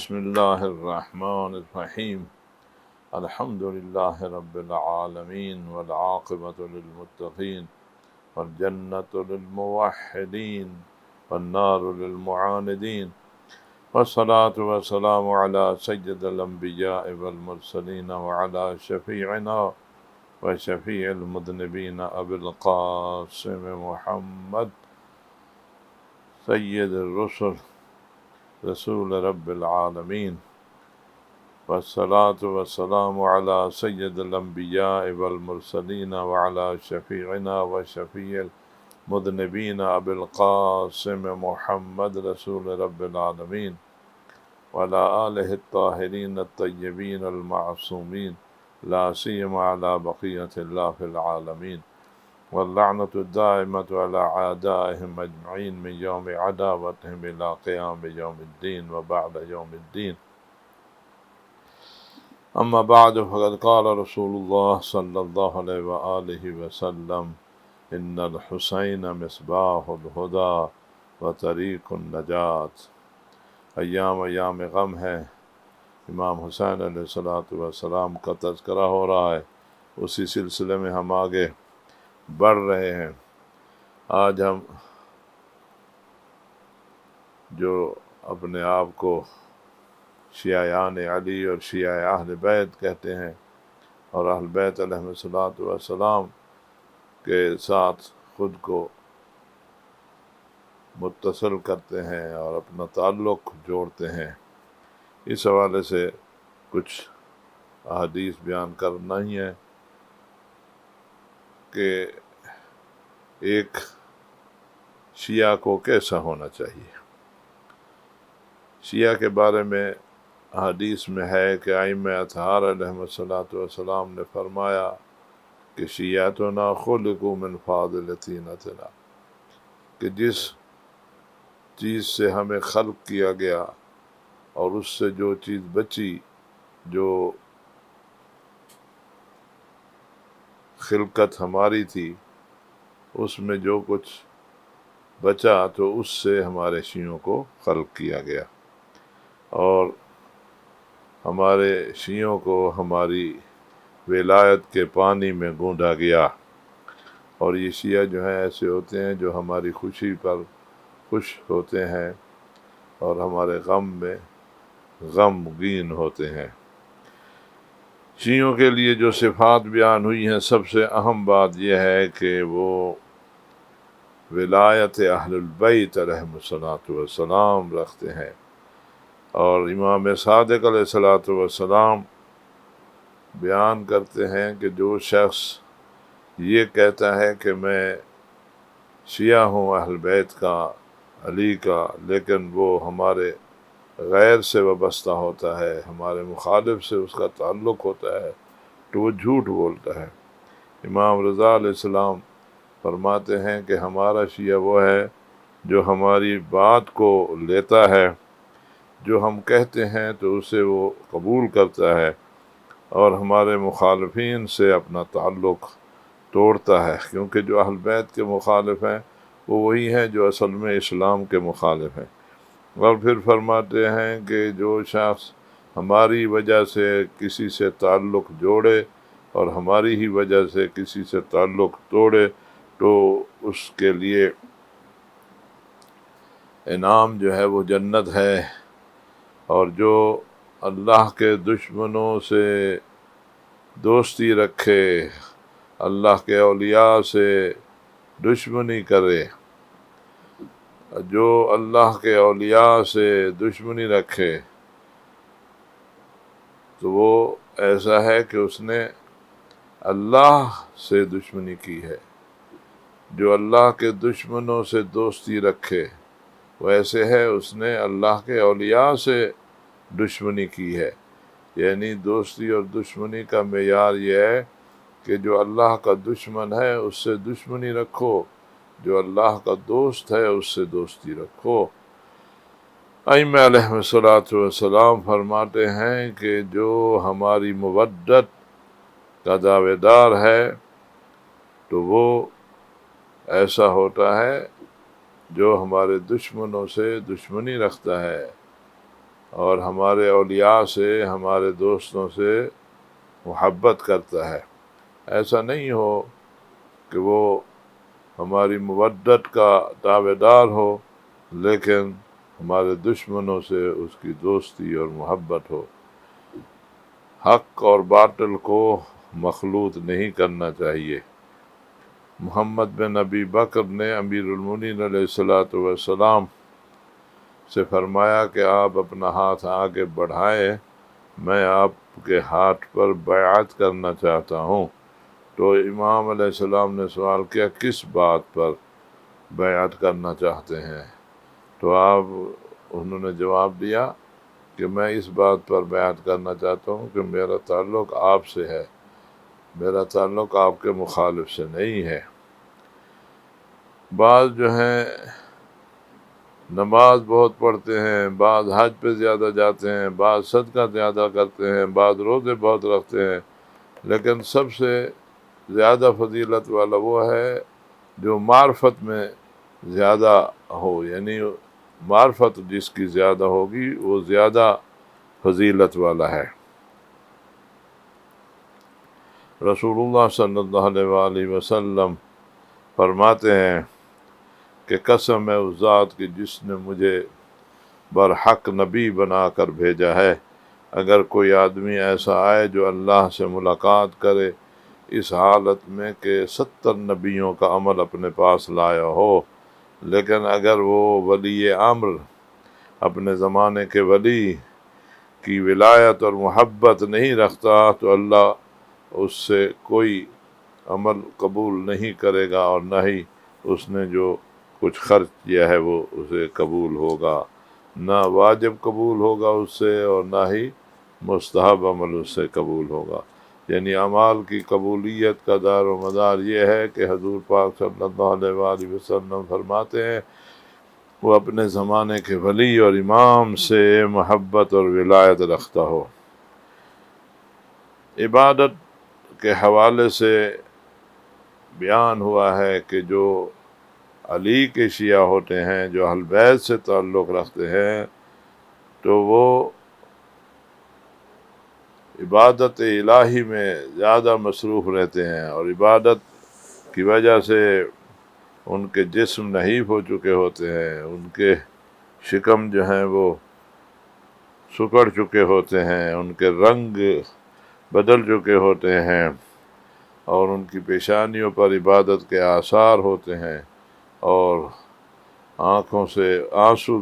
بسم اللہ الرحمن الرحیم الحمد للہ رب العالمین والعاقبۃ للمتقین والجنۃ للموحدین والنار للمعاندین والصلاة والسلام علی سید الانبیاء والمرسلین وعلی شفیعنا وشفیع المذنبین ابی القاسم محمد سید الرسل رسول رب العالمین والصلاة والسلام علی سید الانبیاء والمرسلین وعلی شفیعنا وشفیع المذنبین ابی القاسم محمد رسول رب العالمین وعلی آلہ الطاہرین الطیبین المعصومین لا سیما علی بقیۃ اللہ فی العالمین واللعنة الدائمة على أعدائهم أجمعين من يوم عداوتهم إلى قيام يوم الدين وبعد يوم الدين. أما بعد فقد قال رسول الله صلى الله عليه وآله وسلم إن الحسين مصباح الهدى وطريق النجاة. ایام غم ہے، امام حسین علیہ السلام کا تذکرہ ہو رہا ہے، اسی سلسلے میں ہم آگے بڑھ رہے ہیں۔ آج ہم جو اپنے آپ کو شیعیان علی اور شیعہ اہل بیت کہتے ہیں اور اہل بیت علیہم السلام کے ساتھ خود کو متصل کرتے ہیں اور اپنا تعلق جوڑتے ہیں، اس حوالے سے کچھ احادیث بیان کرنا ہی ہے کہ ایک شیعہ کو کیسا ہونا چاہیے۔ شیعہ کے بارے میں حدیث میں ہے کہ ائمہ اطہار علیہم السلام نے فرمایا کہ شیعتنا خلقوا من فاضلتنا، کہ جس چیز سے ہمیں خلق کیا گیا اور اس سے جو چیز بچی، جو خلقت ہماری تھی، اس میں جو کچھ بچا تو اس سے ہمارے شیعوں کو خلق کیا گیا، اور ہمارے شیعوں کو ہماری ولایت کے پانی میں گوندا گیا۔ اور یہ شیعہ جو ہیں ایسے ہوتے ہیں جو ہماری خوشی پر خوش ہوتے ہیں اور ہمارے غم میں غمگین ہوتے ہیں۔ شیعوں کے لیے جو صفات بیان ہوئی ہیں، سب سے اہم بات یہ ہے کہ وہ ولایت اہل البیت علیہم السلام رکھتے ہیں، اور امام صادق علیہ السلام بیان کرتے ہیں کہ جو شخص یہ کہتا ہے کہ میں شیعہ ہوں اہل بیت کا، علی کا، لیکن وہ ہمارے غیر سے وابستہ ہوتا ہے، ہمارے مخالف سے اس کا تعلق ہوتا ہے، تو وہ جھوٹ بولتا ہے۔ امام رضا علیہ السلام فرماتے ہیں کہ ہمارا شیعہ وہ ہے جو ہماری بات کو لیتا ہے، جو ہم کہتے ہیں تو اسے وہ قبول کرتا ہے، اور ہمارے مخالفین سے اپنا تعلق توڑتا ہے، کیونکہ جو اہل بیت کے مخالف ہیں وہ وہی ہیں جو اصل میں اسلام کے مخالف ہیں۔ اور پھر فرماتے ہیں کہ جو شخص ہماری وجہ سے کسی سے تعلق جوڑے اور ہماری ہی وجہ سے کسی سے تعلق توڑے تو اس کے لیے انعام جو ہے وہ جنت ہے، اور جو اللہ کے دشمنوں سے دوستی رکھے، اللہ کے اولیاء سے دشمنی کرے، جو اللہ کے اولیاء سے دشمنی رکھے، تو وہ ایسا ہے کہ اس نے اللہ سے دشمنی کی ہے۔ جو اللہ کے دشمنوں سے دوستی رکھے وہ ایسے ہے اس نے اللہ کے اولیاء سے دشمنی کی ہے۔ یعنی دوستی اور دشمنی کا معیار یہ ہے کہ جو اللہ کا دشمن ہے اس سے دشمنی رکھو، جو اللہ کا دوست ہے اس سے دوستی رکھو۔ ائمہ علیہ السلام فرماتے ہیں کہ جو ہماری مودت کا دعوے دار ہے تو وہ ایسا ہوتا ہے جو ہمارے دشمنوں سے دشمنی رکھتا ہے، اور ہمارے اولیاء سے، ہمارے دوستوں سے محبت کرتا ہے۔ ایسا نہیں ہو کہ وہ ہماری مودت کا دعوے دار ہو لیکن ہمارے دشمنوں سے اس کی دوستی اور محبت ہو۔ حق اور باطل کو مخلوط نہیں کرنا چاہیے۔ محمد بن ابی بکر نے امیر المومنین علیہ السلام سے فرمایا کہ آپ اپنا ہاتھ آگے بڑھائیں، میں آپ کے ہاتھ پر بیعت کرنا چاہتا ہوں۔ تو امام علیہ السلام نے سوال کیا کس بات پر بیعت کرنا چاہتے ہیں؟ تو انہوں نے جواب دیا کہ میں اس بات پر بیعت کرنا چاہتا ہوں کہ میرا تعلق آپ سے ہے، میرا تعلق آپ کے مخالف سے نہیں ہے۔ بعض جو ہیں نماز بہت پڑھتے ہیں، بعض حج پہ زیادہ جاتے ہیں، بعض صدقہ زیادہ کرتے ہیں، بعض روزے بہت رکھتے ہیں، لیکن سب سے زیادہ فضیلت والا وہ ہے جو معرفت میں زیادہ ہو، یعنی معرفت جس کی زیادہ ہوگی وہ زیادہ فضیلت والا ہے۔ رسول اللہ صلی اللہ علیہ وآلہ وسلم فرماتے ہیں کہ قسم ہے اس ذات کی جس نے مجھے برحق نبی بنا کر بھیجا ہے، اگر کوئی آدمی ایسا آئے جو اللہ سے ملاقات کرے اس حالت میں کہ 70 نبیوں کا عمل اپنے پاس لایا ہو، لیکن اگر وہ ولی امر اپنے زمانے کے ولی کی ولایت اور محبت نہیں رکھتا تو اللہ اس سے کوئی عمل قبول نہیں کرے گا، اور نہ ہی اس نے جو کچھ خرچ کیا ہے وہ اسے قبول ہوگا، نہ واجب قبول ہوگا اس سے اور نہ ہی مستحب عمل اس سے قبول ہوگا۔ یعنی اعمال کی قبولیت کا دار و مدار یہ ہے کہ حضور پاک صلی اللہ علیہ وآلہ وسلم فرماتے ہیں وہ اپنے زمانے کے ولی اور امام سے محبت اور ولایت رکھتا ہو۔ عبادت کے حوالے سے بیان ہوا ہے کہ جو علی کے شیعہ ہوتے ہیں، جو اہل بیت سے تعلق رکھتے ہیں، تو وہ عبادت الہی میں زیادہ مصروف رہتے ہیں، اور عبادت کی وجہ سے ان کے جسم نحیف ہو چکے ہوتے ہیں، ان کے شکم جو ہیں وہ سکڑ چکے ہوتے ہیں، ان کے رنگ بدل چکے ہوتے ہیں، اور ان کی پیشانیوں پر عبادت کے آثار ہوتے ہیں، اور آنکھوں سے آنسو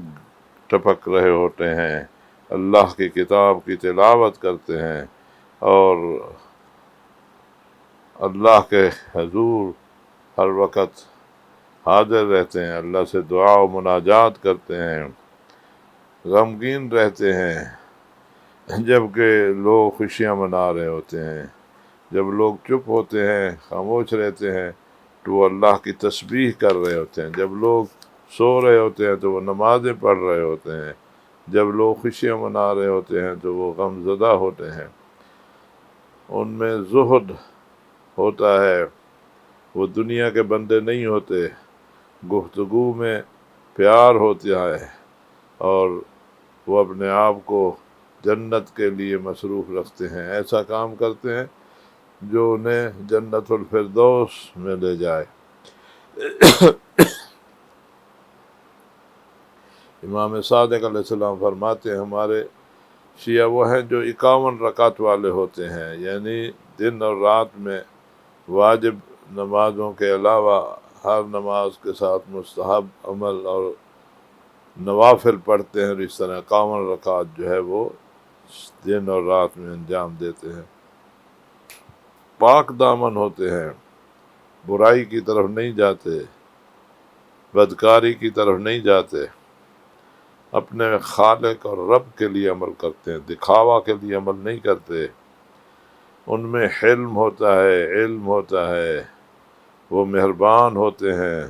ٹپک رہے ہوتے ہیں، اللہ کی کتاب کی تلاوت کرتے ہیں اور اللہ کے حضور ہر وقت حاضر رہتے ہیں، اللہ سے دعا و مناجات کرتے ہیں، غمگین رہتے ہیں جبکہ لوگ خوشیاں منا رہے ہوتے ہیں۔ جب لوگ چپ ہوتے ہیں، خاموش رہتے ہیں، تو وہ اللہ کی تسبیح کر رہے ہوتے ہیں۔ جب لوگ سو رہے ہوتے ہیں تو وہ نمازیں پڑھ رہے ہوتے ہیں۔ جب لوگ خوشیاں منا رہے ہوتے ہیں تو وہ غم زدہ ہوتے ہیں۔ ان میں زہد ہوتا ہے، وہ دنیا کے بندے نہیں ہوتے، گفتگو میں پیار ہوتا ہے، اور وہ اپنے آپ کو جنت کے لیے مصروف رکھتے ہیں، ایسا کام کرتے ہیں جو انہیں جنت الفردوس میں لے جائے۔ امام صادق علیہ السلام فرماتے ہیں ہمارے شیعہ وہ ہیں جو 51 رکعت والے ہوتے ہیں، یعنی دن اور رات میں واجب نمازوں کے علاوہ ہر نماز کے ساتھ مستحب عمل اور نوافل پڑھتے ہیں، اور اس طرح 51 رکعت جو ہے وہ دن اور رات میں انجام دیتے ہیں۔ پاک دامن ہوتے ہیں، برائی کی طرف نہیں جاتے، بدکاری کی طرف نہیں جاتے، اپنے خالق اور رب کے لیے عمل کرتے ہیں، دکھاوا کے لیے عمل نہیں کرتے۔ ان میں حلم ہوتا ہے، علم ہوتا ہے، وہ مہربان ہوتے ہیں،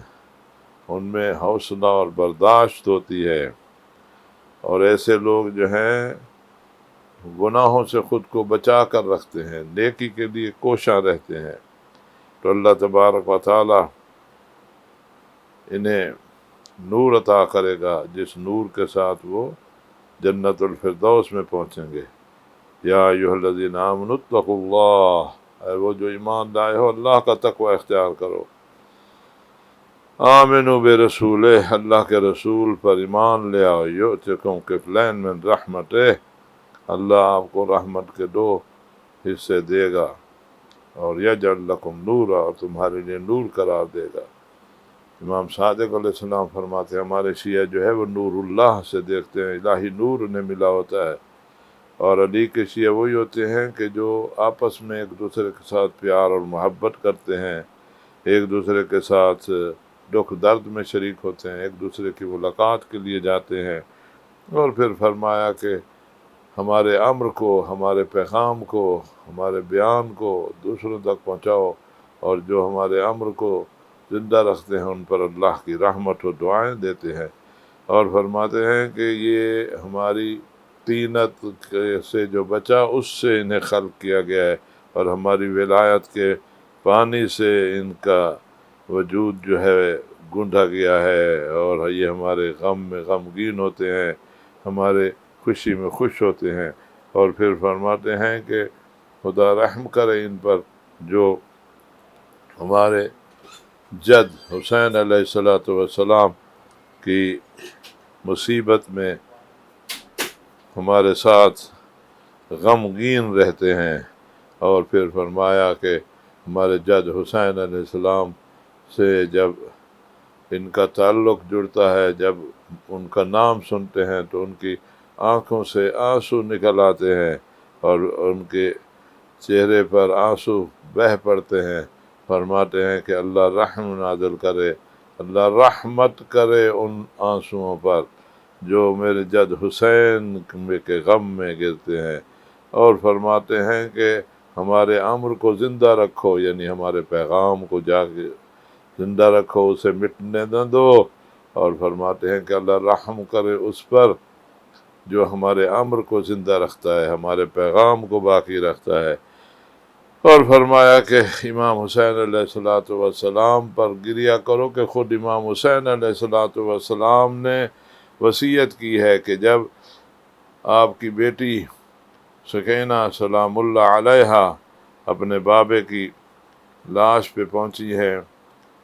ان میں حوصلہ اور برداشت ہوتی ہے، اور ایسے لوگ جو ہیں گناہوں سے خود کو بچا کر رکھتے ہیں، نیکی کے لیے کوشاں رہتے ہیں، تو اللہ تبارک و تعالی انہیں نور عطا کرے گا جس نور کے ساتھ وہ جنت الفردوس میں پہنچیں گے۔ یا ایھا الذین آمنوا اتقوا اللہ، اے وہ جو ایمان لائے ہو اللہ کا تقوی اختیار کرو۔ آمنوا برسول، اللہ کے رسول پر ایمان لے آؤ۔ یؤتکم کفلین من رحمتہ، اللہ آپ کو رحمت کے 2 حصے دے گا، اور یجعل لکم نورا، اور تمہارے لیے نور قرار دے گا۔ امام صادق علیہ السلام فرماتے ہیں ہمارے شیعہ جو ہے وہ نور اللہ سے دیکھتے ہیں، الہی نور انہیں ملا ہوتا ہے، اور علی کے شیعہ وہی ہوتے ہیں کہ جو آپس میں ایک دوسرے کے ساتھ پیار اور محبت کرتے ہیں، ایک دوسرے کے ساتھ دکھ درد میں شریک ہوتے ہیں، ایک دوسرے کی ملاقات کے لیے جاتے ہیں۔ اور پھر فرمایا کہ ہمارے امر کو، ہمارے پیغام کو، ہمارے بیان کو دوسروں تک پہنچاؤ، اور جو ہمارے امر کو زندہ رکھتے ہیں ان پر اللہ کی رحمت و دعائیں دیتے ہیں۔ اور فرماتے ہیں کہ یہ ہماری طینت سے جو بچا اس سے انہیں خلق کیا گیا ہے، اور ہماری ولایت کے پانی سے ان کا وجود جو ہے گونڈھا گیا ہے، اور یہ ہمارے غم میں غمگین ہوتے ہیں، ہمارے خوشی میں خوش ہوتے ہیں۔ اور پھر فرماتے ہیں کہ خدا رحم کرے ان پر جو ہمارے جد حسین علیہ السلام کی مصیبت میں ہمارے ساتھ غمگین رہتے ہیں۔ اور پھر فرمایا کہ ہمارے جد حسین علیہ السلام سے جب ان کا تعلق جڑتا ہے، جب ان کا نام سنتے ہیں تو ان کی آنکھوں سے آنسو نکل آتے ہیں، اور ان کے چہرے پر آنسو بہہ پڑتے ہیں۔ فرماتے ہیں کہ اللہ رحم نازل کرے، اللہ رحمت کرے ان آنسوؤں پر جو میرے جد حسین کے غم میں گرتے ہیں۔ اور فرماتے ہیں کہ ہمارے امر کو زندہ رکھو، یعنی ہمارے پیغام کو جا کے زندہ رکھو، اسے مٹنے نہ دو۔ اور فرماتے ہیں کہ اللہ رحم کرے اس پر جو ہمارے امر کو زندہ رکھتا ہے، ہمارے پیغام کو باقی رکھتا ہے۔ اور فرمایا کہ امام حسین علیہ السلام پر گریہ کرو، کہ خود امام حسین علیہ السلام نے وصیت کی ہے کہ جب آپ کی بیٹی سکینہ سلام اللہ علیہا اپنے بابے کی لاش پہ پہنچی ہے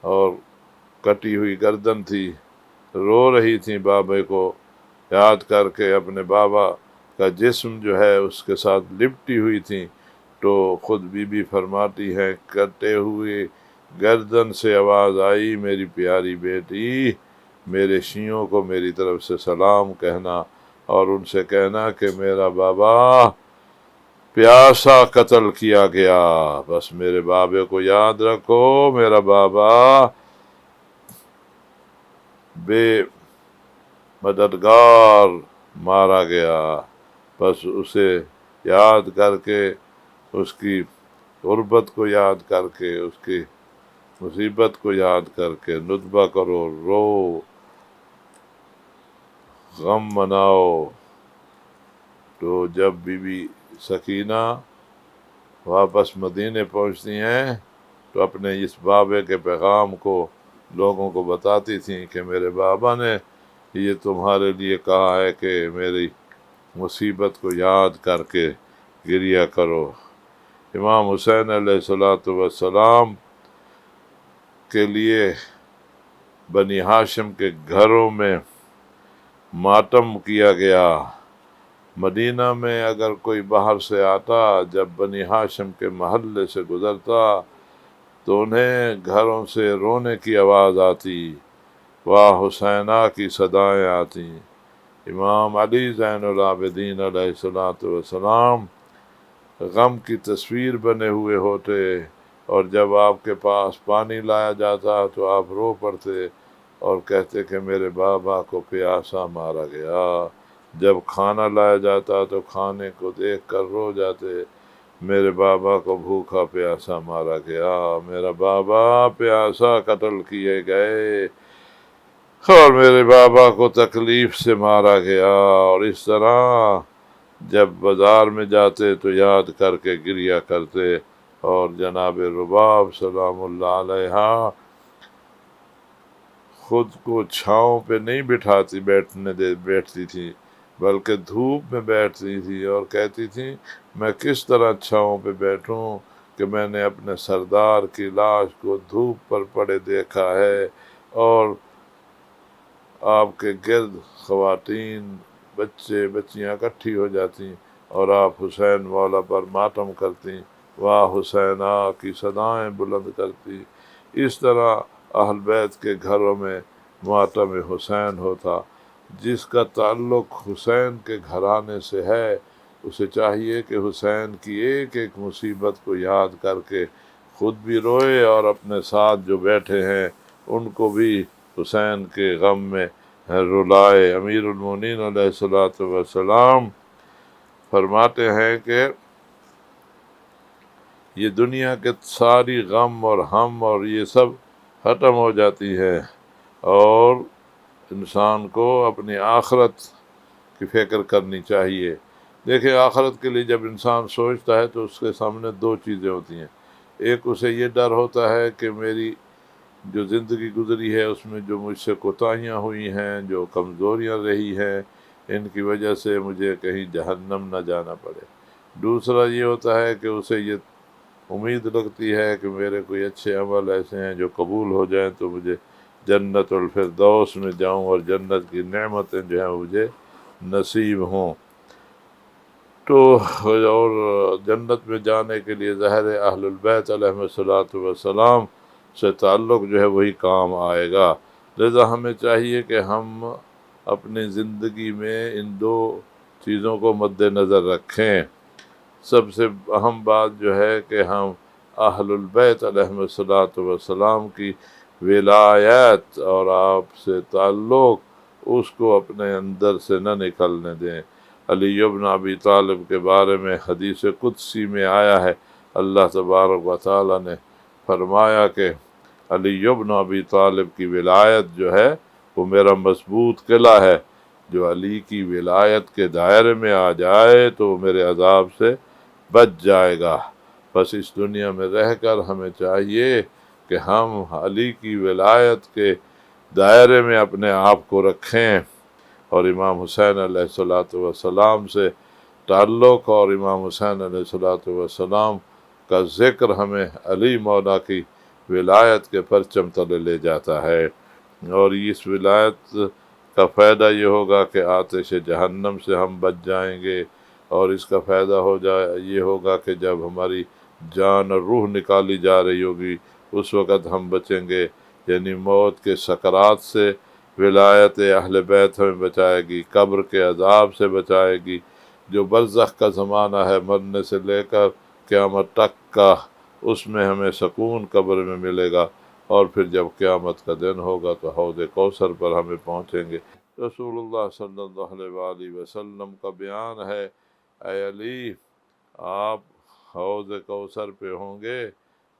اور کٹی ہوئی گردن تھی، رو رہی تھی بابے کو یاد کر کے، اپنے بابا کا جسم جو ہے اس کے ساتھ لپٹی ہوئی تھی، تو خود بی بی فرماتی ہے کٹے ہوئے گردن سے آواز آئی، میری پیاری بیٹی، میرے شیعوں کو میری طرف سے سلام کہنا، اور ان سے کہنا کہ میرا بابا پیاسا قتل کیا گیا، بس میرے بابے کو یاد رکھو، میرا بابا بے مددگار مارا گیا، بس اسے یاد کر کے، اس کی غربت کو یاد کر کے، اس کی مصیبت کو یاد کر کے ندبہ کرو، رو، غم مناؤ۔ تو جب بی بی سکینہ واپس مدینے پہنچتی ہیں تو اپنے اس بابے کے پیغام کو لوگوں کو بتاتی تھیں کہ میرے بابا نے یہ تمہارے لیے کہا ہے کہ میری مصیبت کو یاد کر کے گریہ کرو۔ امام حسین علیہ السلام کے لیے بنی ہاشم کے گھروں میں ماتم کیا گیا۔ مدینہ میں اگر کوئی باہر سے آتا، جب بنی ہاشم کے محلے سے گزرتا تو انہیں گھروں سے رونے کی آواز آتی، واہ حسینہ کی صدائیں آتی۔ امام علی زین العابدین علیہ السلام غم کی تصویر بنے ہوئے ہوتے، اور جب آپ کے پاس پانی لایا جاتا تو آپ رو پڑتے اور کہتے کہ میرے بابا کو پیاسا مارا گیا۔ جب کھانا لایا جاتا تو کھانے کو دیکھ کر رو جاتے، میرے بابا کو بھوکا پیاسا مارا گیا، میرا بابا پیاسا قتل کیے گئے، اور میرے بابا کو تکلیف سے مارا گیا۔ اور اس طرح جب بازار میں جاتے تو یاد کر کے گریہ کرتے۔ اور جناب رباب سلام اللہ علیہا خود کو چھاؤں پہ نہیں بیٹھتی تھی، بلکہ دھوپ میں بیٹھتی تھی اور کہتی تھی میں کس طرح چھاؤں پہ بیٹھوں کہ میں نے اپنے سردار کی لاش کو دھوپ پر پڑے دیکھا ہے، اور آپ کے گرد خواتین بچے بچیاں اکٹھی ہو جاتی اور آپ حسین مولا پر ماتم کرتی، واہ حسینہ کی صدائیں بلند کرتی۔ اس طرح اہل بیت کے گھروں میں ماتم حسین ہوتا۔ جس کا تعلق حسین کے گھرانے سے ہے اسے چاہیے کہ حسین کی ایک ایک مصیبت کو یاد کر کے خود بھی روئے اور اپنے ساتھ جو بیٹھے ہیں ان کو بھی حسین کے غم میں رلائے۔ امیر المومنین علیہ الصلوۃ والسلام فرماتے ہیں کہ یہ دنیا کے ساری غم اور ہم اور یہ سب ختم ہو جاتی ہے، اور انسان کو اپنی آخرت کی فکر کرنی چاہیے۔ دیکھیں آخرت کے لیے جب انسان سوچتا ہے تو اس کے سامنے دو چیزیں ہوتی ہیں، ایک اسے یہ ڈر ہوتا ہے کہ میری جو زندگی گزری ہے اس میں جو مجھ سے کوتاہیاں ہوئی ہیں، جو کمزوریاں رہی ہیں، ان کی وجہ سے مجھے کہیں جہنم نہ جانا پڑے۔ دوسرا یہ ہوتا ہے کہ اسے یہ امید لگتی ہے کہ میرے کوئی اچھے عمل ایسے ہیں جو قبول ہو جائیں تو مجھے جنت الفردوس میں جاؤں اور جنت کی نعمتیں جو ہیں مجھے نصیب ہوں۔ تو اور جنت میں جانے کے لیے ظاہر اہل البیت علیہ الصلوۃ والسلام سے تعلق جو ہے وہی کام آئے گا۔ لذا ہمیں چاہیے کہ ہم اپنی زندگی میں ان دو چیزوں کو مد نظر رکھیں۔ سب سے اہم بات جو ہے کہ ہم اہل البیت علیہ الصلوۃ والسلام کی ولایت اور آپ سے تعلق اس کو اپنے اندر سے نہ نکلنے دیں۔ علی بن ابی طالب کے بارے میں حدیث قدسی میں آیا ہے، اللہ تبارک و تعالی نے فرمایا کہ علی بن ابی طالب کی ولایت جو ہے وہ میرا مضبوط قلعہ ہے، جو علی کی ولایت کے دائرے میں آ جائے تو وہ میرے عذاب سے بچ جائے گا۔ بس اس دنیا میں رہ کر ہمیں چاہیے کہ ہم علی کی ولایت کے دائرے میں اپنے آپ کو رکھیں، اور امام حسین علیہ الصلوۃ والسلام سے تعلق اور امام حسین علیہ الصلوۃ والسلام کا ذکر ہمیں علی مولا کی ولایت کے پرچم تلے لے جاتا ہے، اور اس ولایت کا فائدہ یہ ہوگا کہ آتش جہنم سے ہم بچ جائیں گے، اور اس کا فائدہ یہ ہوگا کہ جب ہماری جان اور روح نکالی جا رہی ہوگی اس وقت ہم بچیں گے، یعنی موت کے سکرات سے ولایت اہل بیت ہمیں بچائے گی، قبر کے عذاب سے بچائے گی، جو برزخ کا زمانہ ہے مرنے سے لے کر قیامت تک کا، اس میں ہمیں سکون قبر میں ملے گا، اور پھر جب قیامت کا دن ہوگا تو حوض کوثر پر ہمیں پہنچیں گے۔ رسول اللہ صلی اللہ علیہ وآلہ وسلم کا بیان ہے، اے علی آپ حوض کوثر پہ ہوں گے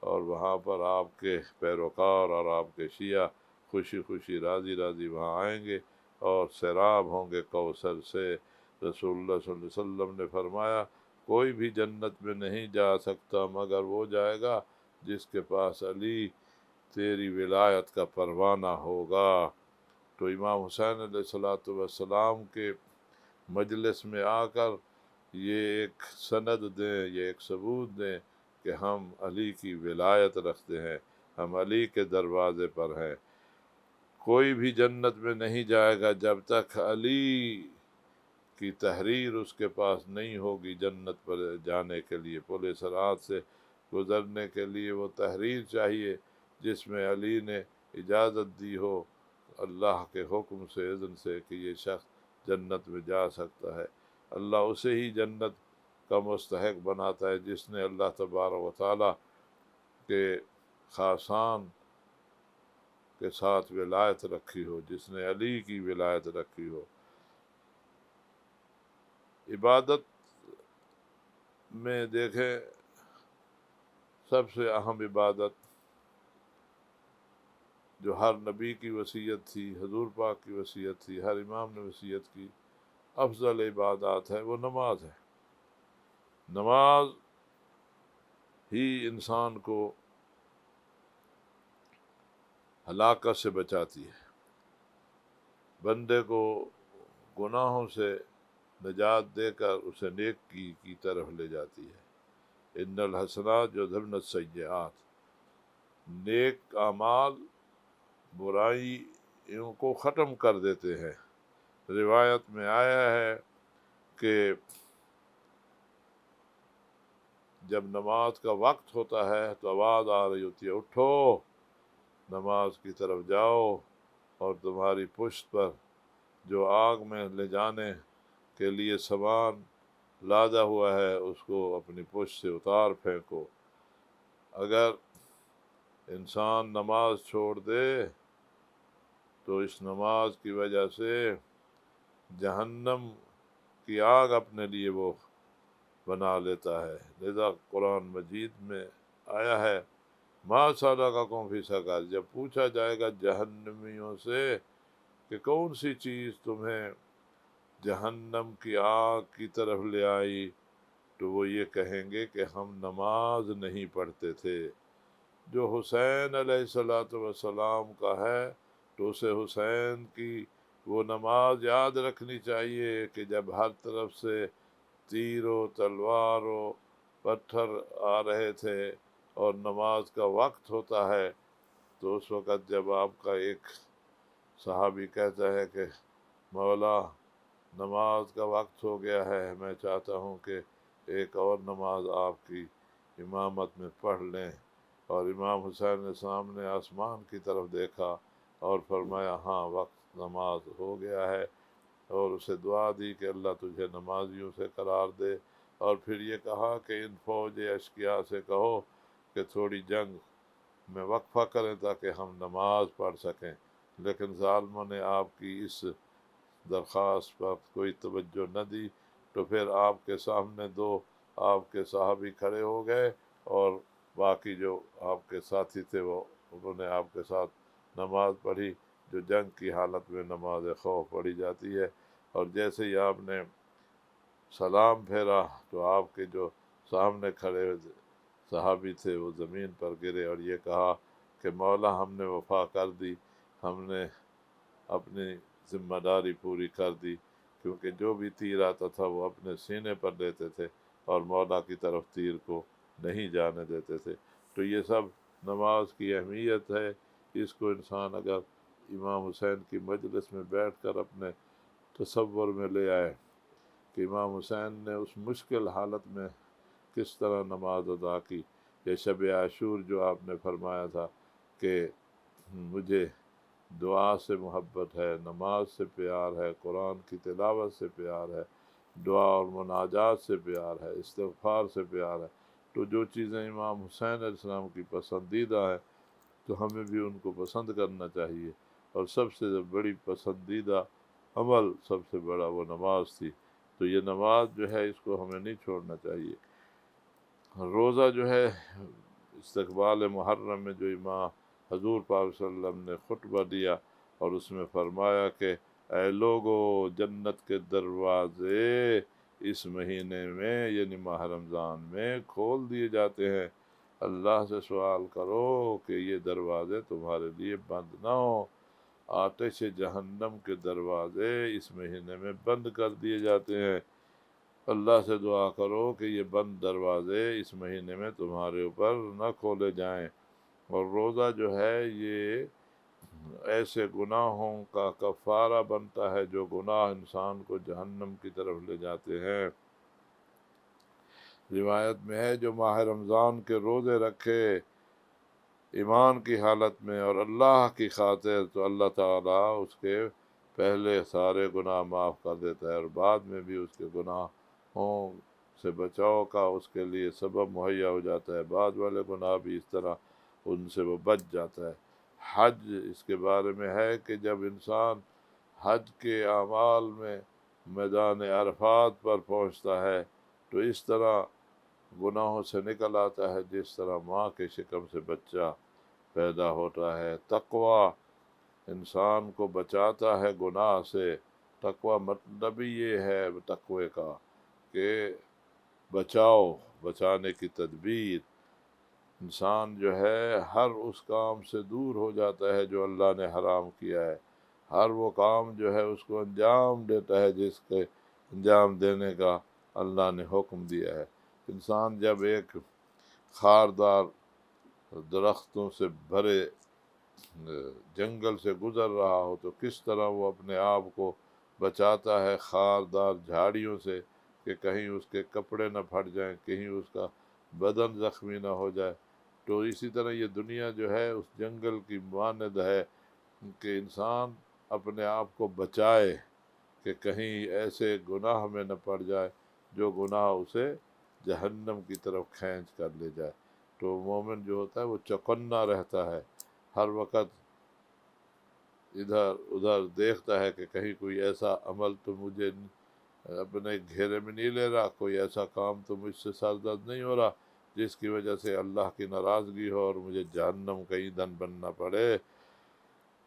اور وہاں پر آپ کے پیروکار اور آپ کے شیعہ خوشی خوشی راضی راضی وہاں آئیں گے اور سیراب ہوں گے کوثر سے۔ رسول اللہ صلی اللہ علیہ وسلم نے فرمایا کوئی بھی جنت میں نہیں جا سکتا مگر وہ جائے گا جس کے پاس علی تیری ولایت کا پروانہ ہوگا۔ تو امام حسین علیہ الصلوۃ والسلام کے مجلس میں آ کر یہ ایک سند دیں، یہ ایک ثبوت دیں کہ ہم علی کی ولایت رکھتے ہیں، ہم علی کے دروازے پر ہیں۔ کوئی بھی جنت میں نہیں جائے گا جب تک علی کی تحریر اس کے پاس نہیں ہوگی۔ جنت پر جانے کے لیے پل صراط سے گزرنے کے لیے وہ تحریر چاہیے جس میں علی نے اجازت دی ہو اللہ کے حکم سے، اذن سے، کہ یہ شخص جنت میں جا سکتا ہے۔ اللہ اسے ہی جنت کا مستحق بناتا ہے جس نے اللہ تبارک و تعالی کے خاصان کے ساتھ ولایت رکھی ہو، جس نے علی کی ولایت رکھی ہو۔ عبادت میں دیکھیں سب سے اہم عبادت جو ہر نبی کی وصیت تھی، حضور پاک کی وصیت تھی، ہر امام نے وصیت کی، افضل عبادات ہے وہ نماز ہے۔ نماز ہی انسان کو ہلاکت سے بچاتی ہے، بندے کو گناہوں سے نجات دے کر اسے نیکی کی طرف لے جاتی ہے۔ ان الحسنات یذھبن السیئات، نیک اعمال برائی ان کو ختم کر دیتے ہیں۔ روایت میں آیا ہے کہ جب نماز کا وقت ہوتا ہے تو آواز آ رہی ہوتی ہے، اٹھو نماز کی طرف جاؤ، اور تمہاری پشت پر جو آگ میں لے جانے کے لیے سامان لادا ہوا ہے اس کو اپنی پشت سے اتار پھینکو۔ اگر انسان نماز چھوڑ دے تو اس نماز کی وجہ سے جہنم کی آگ اپنے لیے وہ بنا لیتا ہے۔ لذا قرآن مجید میں آیا ہے ما سلککم فی سقر، جب پوچھا جائے گا جہنمیوں سے کہ کون سی چیز تمہیں جہنم کی آگ کی طرف لے آئی، تو وہ یہ کہیں گے کہ ہم نماز نہیں پڑھتے تھے۔ جو حسین علیہ السلام کا ہے تو اسے حسین کی وہ نماز یاد رکھنی چاہیے کہ جب ہر طرف سے تیر و تلوار و پتھر آ رہے تھے اور نماز کا وقت ہوتا ہے، تو اس وقت جب آپ کا ایک صحابی کہتا ہے کہ مولا نماز کا وقت ہو گیا ہے، میں چاہتا ہوں کہ ایک اور نماز آپ کی امامت میں پڑھ لیں، اور امام حسین نے سامنے آسمان کی طرف دیکھا اور فرمایا ہاں وقت نماز ہو گیا ہے، اور اسے دعا دی کہ اللہ تجھے نمازیوں سے قرار دے، اور پھر یہ کہا کہ ان فوج اشقیاء سے کہو کہ تھوڑی جنگ میں وقفہ کریں تاکہ ہم نماز پڑھ سکیں، لیکن ظالموں نے آپ کی اس درخواست پر کوئی توجہ نہ دی، تو پھر آپ کے سامنے دو آپ کے صحابی کھڑے ہو گئے، اور باقی جو آپ کے ساتھی تھے وہ انہوں نے آپ کے ساتھ نماز پڑھی، جو جنگ کی حالت میں نماز خوف پڑھی جاتی ہے۔ اور جیسے ہی آپ نے سلام پھیرا تو آپ کے جو سامنے کھڑے صحابی تھے وہ زمین پر گرے اور یہ کہا کہ مولا ہم نے وفا کر دی، ہم نے اپنی ذمہ داری پوری کر دی، کیونکہ جو بھی تیر آتا تھا وہ اپنے سینے پر لیتے تھے اور مولا کی طرف تیر کو نہیں جانے دیتے تھے۔ تو یہ سب نماز کی اہمیت ہے، اس کو انسان اگر امام حسین کی مجلس میں بیٹھ کر اپنے تصور میں لے آئے کہ امام حسین نے اس مشکل حالت میں کس طرح نماز ادا کی، یہ شب عاشور جو آپ نے فرمایا تھا کہ مجھے دعا سے محبت ہے، نماز سے پیار ہے، قرآن کی تلاوت سے پیار ہے، دعا اور مناجات سے پیار ہے، استغفار سے پیار ہے، تو جو چیزیں امام حسین علیہ السلام کی پسندیدہ ہیں تو ہمیں بھی ان کو پسند کرنا چاہیے، اور سب سے بڑی پسندیدہ عمل سب سے بڑا وہ نماز تھی، تو یہ نماز جو ہے اس کو ہمیں نہیں چھوڑنا چاہیے۔ روزہ جو ہے استقبال محرم میں جو امام حضور پاک صلی اللہ علیہ وسلم نے خطبہ دیا اور اس میں فرمایا کہ اے لوگو جنت کے دروازے اس مہینے میں یعنی ماہ رمضان میں کھول دیے جاتے ہیں، اللہ سے سوال کرو کہ یہ دروازے تمہارے لیے بند نہ ہوں۔ آتش جہنم کے دروازے اس مہینے میں بند کر دیے جاتے ہیں، اللہ سے دعا کرو کہ یہ بند دروازے اس مہینے میں تمہارے اوپر نہ کھولے جائیں۔ اور روزہ جو ہے یہ ایسے گناہوں کا کفارہ بنتا ہے جو گناہ انسان کو جہنم کی طرف لے جاتے ہیں۔ روایت میں ہے جو ماہ رمضان کے روزے رکھے ایمان کی حالت میں اور اللہ کی خاطر، تو اللہ تعالیٰ اس کے پہلے سارے گناہ معاف کر دیتا ہے، اور بعد میں بھی اس کے گناہوں سے بچاؤ کا اس کے لیے سبب مہیا ہو جاتا ہے، بعد والے گناہ بھی اس طرح ان سے وہ بچ جاتا ہے۔ حج اس کے بارے میں ہے کہ جب انسان حج کے اعمال میں میدان عرفات پر پہنچتا ہے تو اس طرح گناہوں سے نکل آتا ہے جس طرح ماں کے شکم سے بچہ پیدا ہوتا ہے۔ تقوی انسان کو بچاتا ہے گناہ سے، تقوی مطلب ہی یہ ہے تقوی کا کہ بچاؤ، بچانے کی تدبیر، انسان جو ہے ہر اس کام سے دور ہو جاتا ہے جو اللہ نے حرام کیا ہے، ہر وہ کام جو ہے اس کو انجام دیتا ہے جس کے انجام دینے کا اللہ نے حکم دیا ہے۔ انسان جب ایک خاردار درختوں سے بھرے جنگل سے گزر رہا ہو تو کس طرح وہ اپنے آپ کو بچاتا ہے خاردار جھاڑیوں سے کہ کہیں اس کے کپڑے نہ پھٹ جائیں، کہیں اس کا بدن زخمی نہ ہو جائے، تو اسی طرح یہ دنیا جو ہے اس جنگل کی مانند ہے کہ انسان اپنے آپ کو بچائے کہ کہیں ایسے گناہ میں نہ پڑ جائے جو گناہ اسے جہنم کی طرف کھینچ کر لے جائے۔ تو مومن جو ہوتا ہے وہ چوکنا رہتا ہے، ہر وقت ادھر ادھر دیکھتا ہے کہ کہیں کوئی ایسا عمل تو مجھے اپنے گھیرے میں نہیں لے رہا، کوئی ایسا کام تو مجھ سے سرزد نہیں ہو رہا جس کی وجہ سے اللہ کی ناراضگی ہو اور مجھے جہنم کا ایندھن بننا پڑے۔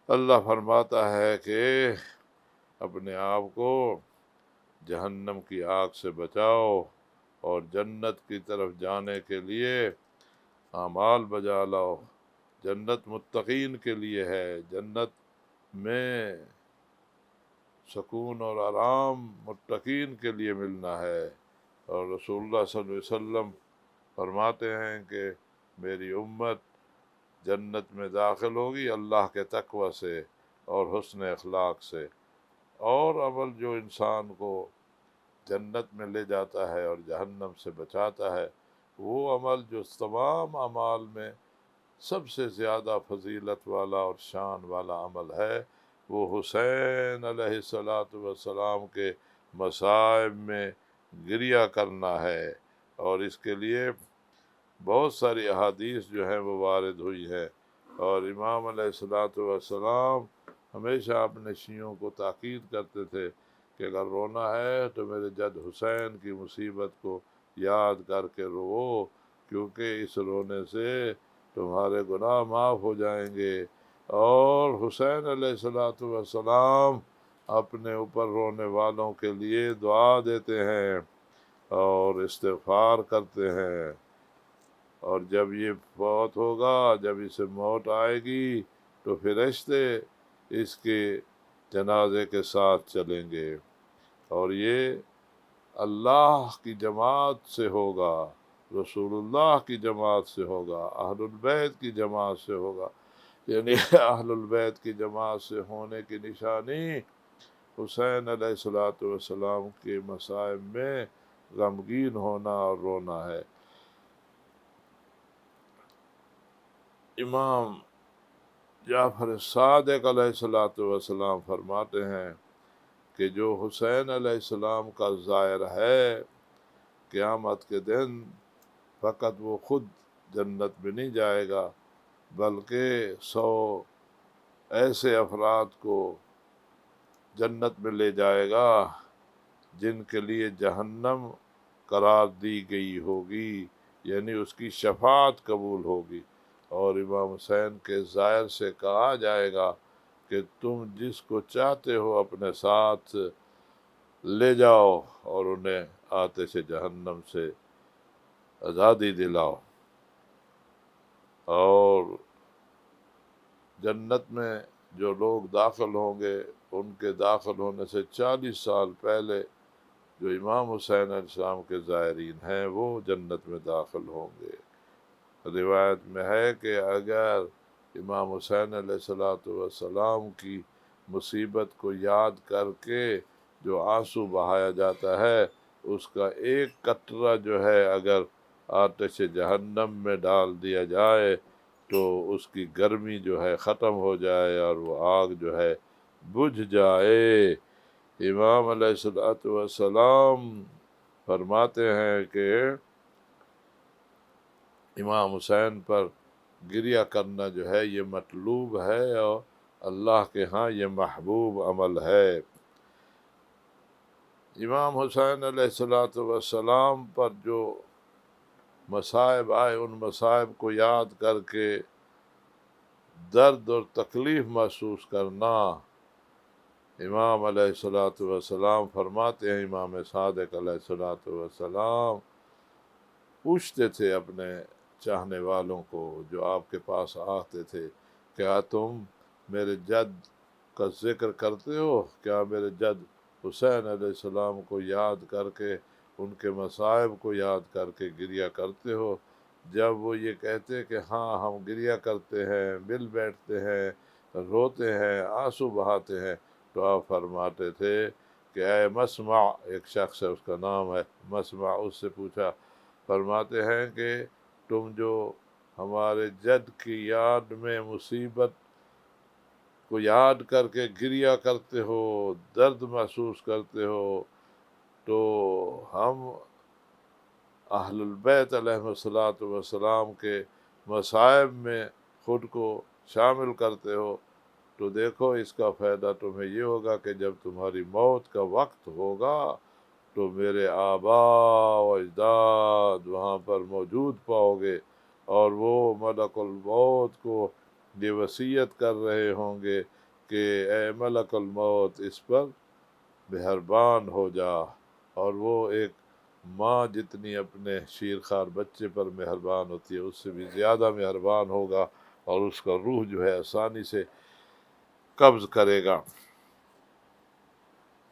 اللہ فرماتا ہے کہ اپنے آپ کو جہنم کی آگ سے بچاؤ اور جنت کی طرف جانے کے لیے اعمال بجا لاؤ۔ جنت متقین کے لیے ہے، جنت میں سکون اور آرام متقین کے لیے ملنا ہے۔ اور رسول اللہ صلی اللہ علیہ وسلم فرماتے ہیں کہ میری امت جنت میں داخل ہوگی اللہ کے تقوی سے اور حسن اخلاق سے۔ اور عمل جو انسان کو جنت میں لے جاتا ہے اور جہنم سے بچاتا ہے، وہ عمل جو تمام اعمال میں سب سے زیادہ فضیلت والا اور شان والا عمل ہے، وہ حسین علیہ السلام کے مصائب میں گریہ کرنا ہے۔ اور اس کے لیے بہت ساری احادیث جو ہیں وہ وارد ہوئی ہیں، اور امام علیہ السلام ہمیشہ اپنے شیعوں کو تاکید کرتے تھے کہ اگر رونا ہے تو میرے جد حسین کی مصیبت کو یاد کر کے رو، کیونکہ اس رونے سے تمہارے گناہ معاف ہو جائیں گے۔ اور حسین علیہ السلام اپنے اوپر رونے والوں کے لیے دعا دیتے ہیں اور استغفار کرتے ہیں، اور جب یہ فوت ہوگا، جب اسے موت آئے گی تو فرشتے اس کے جنازے کے ساتھ چلیں گے، اور یہ اللہ کی جماعت سے ہوگا، رسول اللہ کی جماعت سے ہوگا، اہل البیت کی جماعت سے ہوگا۔ یعنی اہل البیت کی جماعت سے ہونے کی نشانی حسین علیہ السلام کے مصائب میں غمگین ہونا اور رونا ہے۔ امام جعفر صادق علیہ السلام فرماتے ہیں کہ جو حسین علیہ السلام کا زائر ہے قیامت کے دن فقط وہ خود جنت میں نہیں جائے گا، بلکہ 100 ایسے افراد کو جنت میں لے جائے گا جن کے لیے جہنم قرار دی گئی ہوگی، یعنی اس کی شفاعت قبول ہوگی۔ اور امام حسین کے زائر سے کہا جائے گا کہ تم جس کو چاہتے ہو اپنے ساتھ لے جاؤ اور انہیں آتش جہنم سے آزادی دلاؤ۔ اور جنت میں جو لوگ داخل ہوں گے ان کے داخل ہونے سے 40 سال پہلے جو امام حسین علیہ السلام کے زائرین ہیں وہ جنت میں داخل ہوں گے۔ روایت میں ہے کہ اگر امام حسین علیہ السلام کی مصیبت کو یاد کر کے جو آنسو بہایا جاتا ہے، اس کا ایک قطرہ جو ہے اگر آتش جہنم میں ڈال دیا جائے تو اس کی گرمی جو ہے ختم ہو جائے اور وہ آگ جو ہے بجھ جائے۔ امام علیہ السلام فرماتے ہیں کہ امام حسین پر گریہ کرنا جو ہے یہ مطلوب ہے اور اللہ کے ہاں یہ محبوب عمل ہے۔ امام حسین علیہ السلام پر جو مصائب آئے ان مصائب کو یاد کر کے درد اور تکلیف محسوس کرنا، امام علیہ السلام فرماتے ہیں، امام صادق علیہ السلام پوچھتے تھے اپنے چاہنے والوں کو جو آپ کے پاس آتے تھے، کیا تم میرے جد کا ذکر کرتے ہو؟ کیا میرے جد حسین علیہ السلام کو یاد کر کے، ان کے مصائب کو یاد کر کے گریہ کرتے ہو؟ جب وہ یہ کہتے کہ ہاں ہم گریہ کرتے ہیں، مل بیٹھتے ہیں، روتے ہیں، آنسو بہاتے ہیں، تو آپ فرماتے تھے کہ اے مسمع، ایک شخص ہے اس کا نام ہے مسمع، اس سے پوچھا، فرماتے ہیں کہ تم جو ہمارے جد کی یاد میں مصیبت کو یاد کر کے گریہ کرتے ہو، درد محسوس کرتے ہو، تو ہم اہل البیت علیہ الصلاۃ والسلام کے مصائب میں خود کو شامل کرتے ہو، تو دیکھو اس کا فائدہ تمہیں یہ ہوگا کہ جب تمہاری موت کا وقت ہوگا تو میرے آباء و اجداد وہاں پر موجود پاؤ گے، اور وہ ملک الموت کو یہ وصیت کر رہے ہوں گے کہ اے ملک الموت اس پر مہربان ہو جا، اور وہ ایک ماں جتنی اپنے شیرخوار بچے پر مہربان ہوتی ہے اس سے بھی زیادہ مہربان ہوگا، اور اس کا روح جو ہے آسانی سے قبض کرے گا۔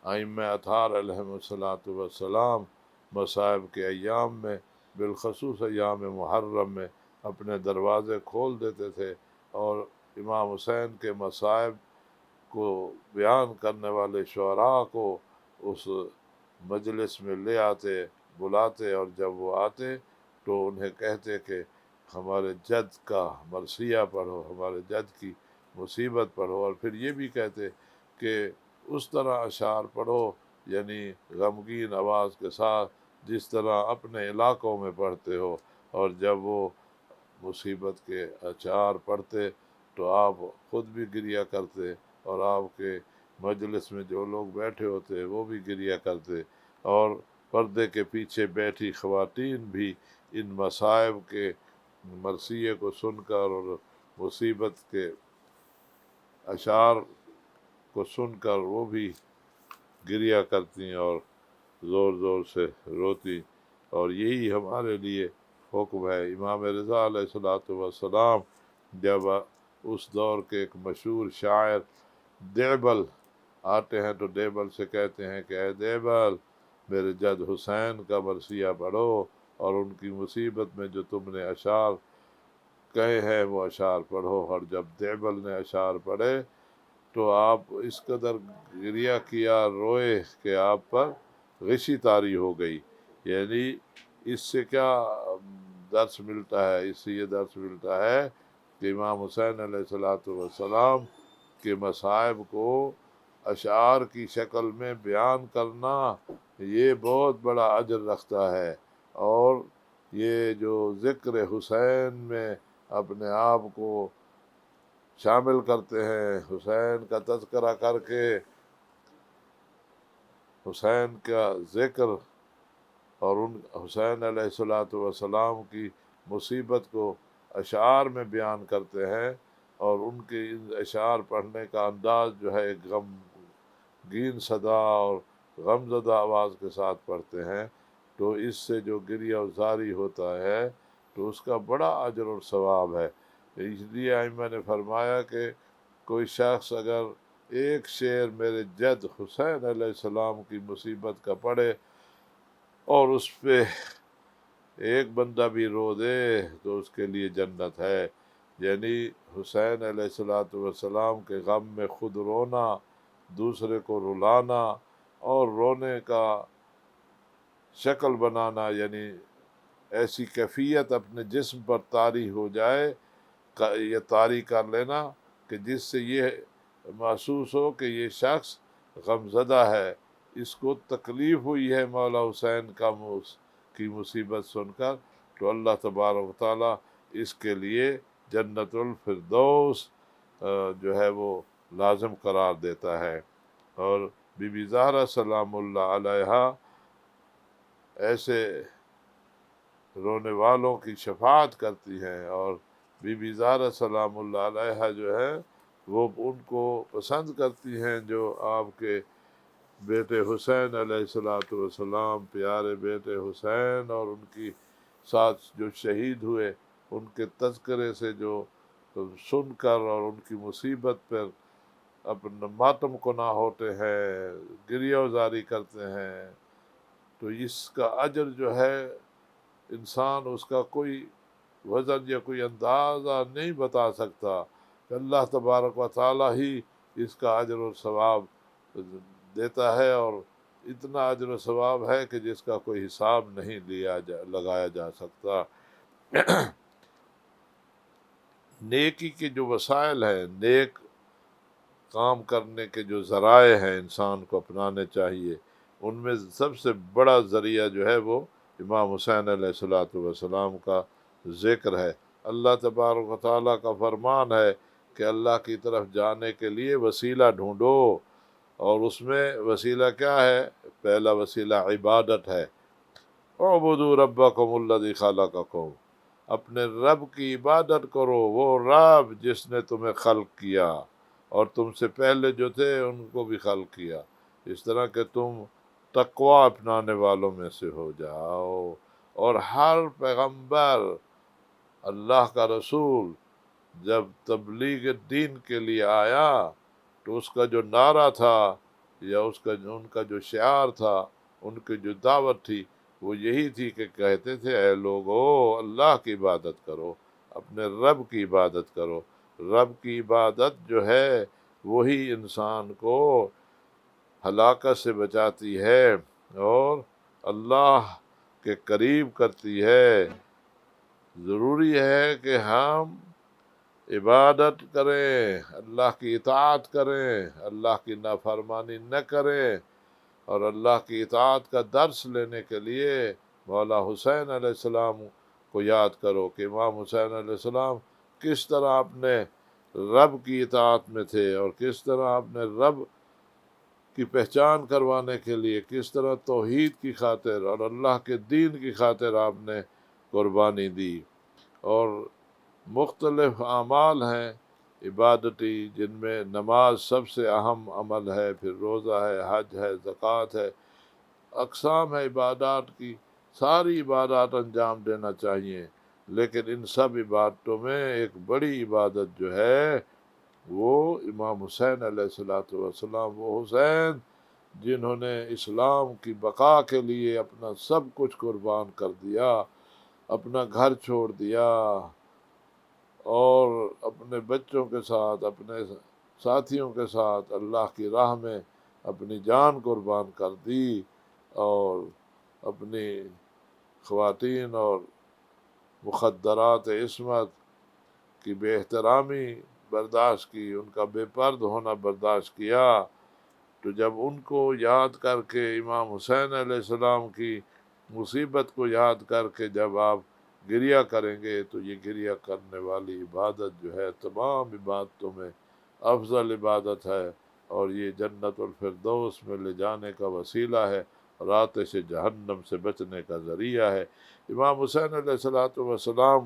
ائمہ اطہار علیہم الصلاۃ والسلام مصائب کے ایام میں، بالخصوص ایام محرم میں، اپنے دروازے کھول دیتے تھے، اور امام حسین کے مصائب کو بیان کرنے والے شعراء کو اس مجلس میں لے آتے، بلاتے، اور جب وہ آتے تو انہیں کہتے کہ ہمارے جد کا مرثیہ پڑھو، ہمارے جد کی مصیبت پڑھو، اور پھر یہ بھی کہتے کہ اس طرح اشعار پڑھو، یعنی غمگین آواز کے ساتھ جس طرح اپنے علاقوں میں پڑھتے ہو، اور جب وہ مصیبت کے اشعار پڑھتے تو آپ خود بھی گریہ کرتے، اور آپ کے مجلس میں جو لوگ بیٹھے ہوتے وہ بھی گریہ کرتے، اور پردے کے پیچھے بیٹھی خواتین بھی ان مصائب کے مرثیے کو سن کر اور مصیبت کے اشعار کو سن کر وہ بھی گریہ کرتی اور زور زور سے روتی، اور یہی ہمارے لیے حکم ہے۔ امام رضا علیہ الصلوۃ والسلام جب اس دور کے ایک مشہور شاعر دیبل آتے ہیں تو دیبل سے کہتے ہیں کہ اے دیبل، میرے جد حسین کا مرثیہ پڑھو، اور ان کی مصیبت میں جو تم نے اشعار کہے ہیں وہ اشعار پڑھو۔ اور جب دیبل نے اشعار پڑھے تو آپ اس قدر گریہ کیا، روئے کہ آپ پر غشی طاری ہو گئی۔ یعنی اس سے کیا درس ملتا ہے؟ اس سے یہ درس ملتا ہے کہ امام حسین علیہ الصلوۃ والسلام کے مصائب کو اشعار کی شکل میں بیان کرنا یہ بہت بڑا اجر رکھتا ہے، اور یہ جو ذکر حسین میں اپنے آپ کو شامل کرتے ہیں، حسین کا تذکرہ کر کے حسین کا ذکر اور ان حسین علیہ الصلوۃ والسلام کی مصیبت کو اشعار میں بیان کرتے ہیں، اور ان کے ان اشعار پڑھنے کا انداز جو ہے غمگین صدا اور غمزدہ آواز کے ساتھ پڑھتے ہیں، تو اس سے جو گریہ و زاری ہوتا ہے تو اس کا بڑا اجر اور ثواب ہے۔ اس لیے ائمہ نے فرمایا کہ کوئی شخص اگر ایک شعر میرے جد حسین علیہ السلام کی مصیبت کا پڑھے اور اس پہ ایک بندہ بھی رو دے تو اس کے لیے جنت ہے۔ یعنی حسین علیہ الصلوۃ والسلام کے غم میں خود رونا، دوسرے کو رلانا، اور رونے کا شکل بنانا، یعنی ایسی کیفیت اپنے جسم پر طاری ہو جائے، یہ طاری کر لینا کہ جس سے یہ محسوس ہو کہ یہ شخص غمزدہ ہے، اس کو تکلیف ہوئی ہے مولا حسین کی مصیبت سن کر، تو اللہ تبارک و تعالیٰ اس کے لیے جنت الفردوس جو ہے وہ لازم قرار دیتا ہے۔ اور بی بی زہرا سلام اللہ علیہا ایسے رونے والوں کی شفاعت کرتی ہیں، اور بی بی زہرا سلام اللہ علیہا جو ہے وہ ان کو پسند کرتی ہیں جو آپ کے بیٹے حسین علیہ الصلوۃ والسلام، پیارے بیٹے حسین، اور ان کی ساتھ جو شہید ہوئے ان کے تذکرے سے جو سن کر اور ان کی مصیبت پر اپنا ماتم کنا ہوتے ہیں، گریہ وزاری کرتے ہیں، تو اس کا اجر جو ہے انسان اس کا کوئی وزن یا کوئی اندازہ نہیں بتا سکتا، کہ اللہ تبارک و تعالی ہی اس کا اجر و ثواب دیتا ہے، اور اتنا اجر و ثواب ہے کہ جس کا کوئی حساب نہیں لگایا جا سکتا۔ نیکی کے جو وسائل ہیں، نیک کام کرنے کے جو ذرائع ہیں انسان کو اپنانے چاہیے، ان میں سب سے بڑا ذریعہ جو ہے وہ امام حسین علیہ الصلوۃ والسلام کا ذکر ہے۔ اللہ تبارک و تعالیٰ کا فرمان ہے کہ اللہ کی طرف جانے کے لیے وسیلہ ڈھونڈو، اور اس میں وسیلہ کیا ہے؟ پہلا وسیلہ عبادت ہے۔ اعبدوا ربکم الذی خلقکم، اپنے رب کی عبادت کرو، وہ رب جس نے تمہیں خلق کیا اور تم سے پہلے جو تھے ان کو بھی خلق کیا، اس طرح کہ تم تقوی اپنانے والوں میں سے ہو جاؤ۔ اور ہر پیغمبر، اللہ کا رسول جب تبلیغ دین کے لیے آیا تو اس کا جو نعرہ تھا یا ان کا جو شعار تھا، ان کی جو دعوت تھی، وہ یہی تھی کہ کہتے تھے اے لوگو اللہ کی عبادت کرو، اپنے رب کی عبادت کرو۔ رب کی عبادت جو ہے وہی انسان کو ہلاکت سے بچاتی ہے اور اللہ کے قریب کرتی ہے۔ ضروری ہے کہ ہم عبادت کریں، اللہ کی اطاعت کریں، اللہ کی نافرمانی نہ کریں، اور اللہ کی اطاعت کا درس لینے کے لیے مولا حسین علیہ السلام کو یاد کرو کہ امام حسین علیہ السلام کس طرح اپنے رب کی اطاعت میں تھے، اور کس طرح اپنے رب کی پہچان کروانے کے لیے کس طرح توحید کی خاطر اور اللہ کے دین کی خاطر آپ نے قربانی دی۔ اور مختلف اعمال ہیں عبادتی، جن میں نماز سب سے اہم عمل ہے، پھر روزہ ہے، حج ہے، زکوٰۃ ہے، اقسام ہے عبادات کی، ساری عبادات انجام دینا چاہیے، لیکن ان سب عبادتوں میں ایک بڑی عبادت جو ہے وہ امام حسین علیہ الصلوۃ والسلام، وہ حسین جنہوں نے اسلام کی بقا کے لیے اپنا سب کچھ قربان کر دیا، اپنا گھر چھوڑ دیا، اور اپنے بچوں کے ساتھ، اپنے ساتھیوں کے ساتھ اللہ کی راہ میں اپنی جان قربان کر دی، اور اپنی خواتین اور مخدرات عصمت کی بے احترامی برداشت کی، ان کا بے پرد ہونا برداشت کیا۔ تو جب ان کو یاد کر کے، امام حسین علیہ السلام کی مصیبت کو یاد کر کے جب آپ گریہ کریں گے، تو یہ گریہ کرنے والی عبادت جو ہے تمام عبادتوں میں افضل عبادت ہے، اور یہ جنت الفردوس میں لے جانے کا وسیلہ ہے، اور آتش جہنم سے بچنے کا ذریعہ ہے۔ امام حسین علیہ السلام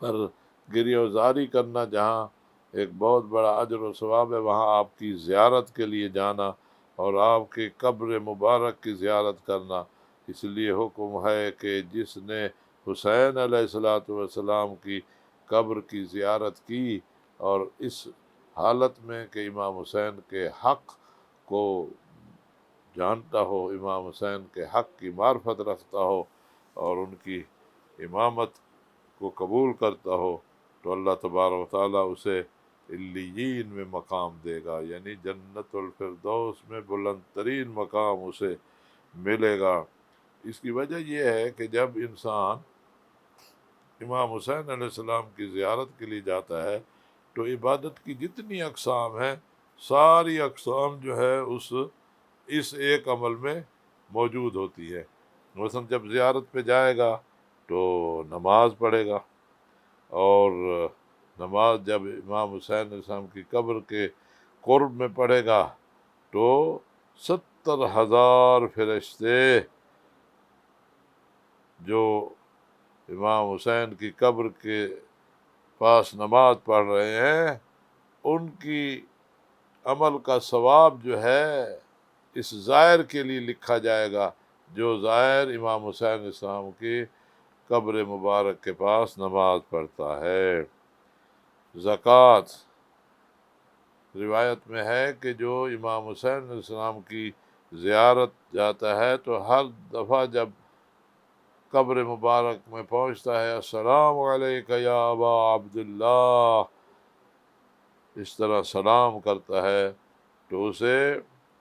پر گریہ وزاری کرنا جہاں ایک بہت بڑا اجر و ثواب ہے، وہاں آپ کی زیارت کے لیے جانا اور آپ کے قبر مبارک کی زیارت کرنا، اس لیے حکم ہے کہ جس نے حسین علیہ السلام کی قبر کی زیارت کی، اور اس حالت میں کہ امام حسین کے حق کو جانتا ہو، امام حسین کے حق کی معرفت رکھتا ہو، اور ان کی امامت کو قبول کرتا ہو، تو اللہ تبارک و تعالیٰ اسے علیین میں مقام دے گا، یعنی جنت الفردوس میں بلند ترین مقام اسے ملے گا۔ اس کی وجہ یہ ہے کہ جب انسان امام حسین علیہ السلام کی زیارت کے لیے جاتا ہے تو عبادت کی جتنی اقسام ہیں، ساری اقسام جو ہے اس ایک عمل میں موجود ہوتی ہے۔ مثلا جب زیارت پہ جائے گا تو نماز پڑھے گا، اور نماز جب امام حسین علیہ السلام کی قبر کے قرب میں پڑھے گا تو 70,000 فرشتے جو امام حسین کی قبر کے پاس نماز پڑھ رہے ہیں، ان کی عمل کا ثواب جو ہے اس زائر کے لیے لکھا جائے گا، جو زائر امام حسین علیہ السلام کی قبر مبارک کے پاس نماز پڑھتا ہے۔ زکوٰۃ روایت میں ہے کہ جو امام حسین علیہ السلام کی زیارت جاتا ہے تو ہر دفعہ جب قبر مبارک میں پہنچتا ہے السلام علیکہ یا ابا عبداللہ، اس طرح سلام کرتا ہے تو اسے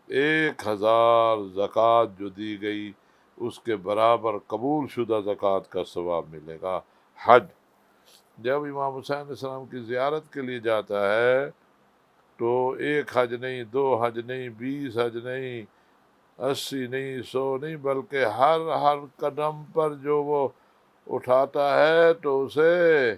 1000 زکوٰۃ جو دی گئی اس کے برابر قبول شدہ زکوٰۃ کا ثواب ملے گا۔ حج، جب امام حسین علیہ السلام کی زیارت کے لیے جاتا ہے تو 1 حج نہیں، 2 حج نہیں، 20 حج نہیں، 80 نہیں، 100 نہیں، بلکہ ہر قدم پر جو وہ اٹھاتا ہے تو اسے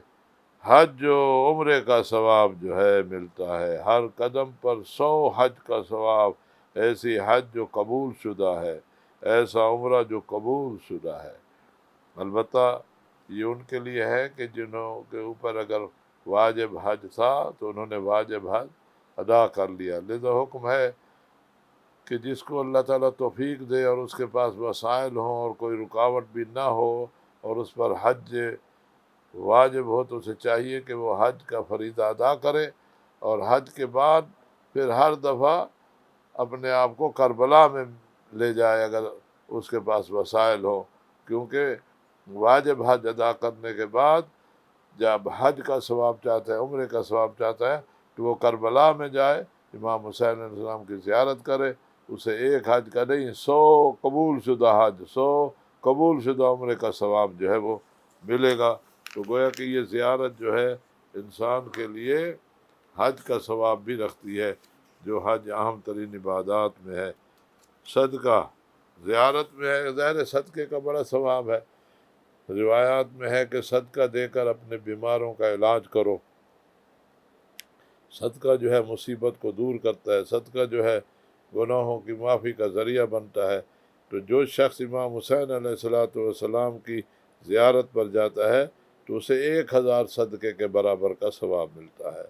حج و عمرے کا ثواب جو ہے ملتا ہے، ہر قدم پر 100 حج کا ثواب، ایسی حج جو قبول شدہ ہے، ایسا عمرہ جو قبول شدہ ہے۔ البتہ یہ ان کے لیے ہے کہ جنہوں کے اوپر اگر واجب حج تھا تو انہوں نے واجب حج ادا کر لیا، لذا حکم ہے کہ جس کو اللہ تعالیٰ توفیق دے اور اس کے پاس وسائل ہوں اور کوئی رکاوٹ بھی نہ ہو اور اس پر حج واجب ہو تو اسے چاہیے کہ وہ حج کا فریضہ ادا کرے، اور حج کے بعد پھر ہر دفعہ اپنے آپ کو کربلا میں لے جائے اگر اس کے پاس وسائل ہو، کیونکہ واجب حج ادا کرنے کے بعد جب حج کا ثواب چاہتا ہے، عمرے کا ثواب چاہتا ہے تو وہ کربلا میں جائے، امام حسین علیہ السلام کی زیارت کرے، اسے 1 حج کا نہیں 100 قبول شدہ حج، 100 قبول شدہ عمرے کا ثواب جو ہے وہ ملے گا۔ تو گویا کہ یہ زیارت جو ہے انسان کے لیے حج کا ثواب بھی رکھتی ہے، جو حج اہم ترین عبادات میں ہے۔ صدقہ زیارت میں ہے، ظاہر صدقے کا بڑا ثواب ہے، روایات میں ہے کہ صدقہ دے کر اپنے بیماروں کا علاج کرو، صدقہ جو ہے مصیبت کو دور کرتا ہے، صدقہ جو ہے گناہوں کی معافی کا ذریعہ بنتا ہے۔ تو جو شخص امام حسین علیہ السلام کی زیارت پر جاتا ہے تو اسے 1000 صدقے کے برابر کا ثواب ملتا ہے۔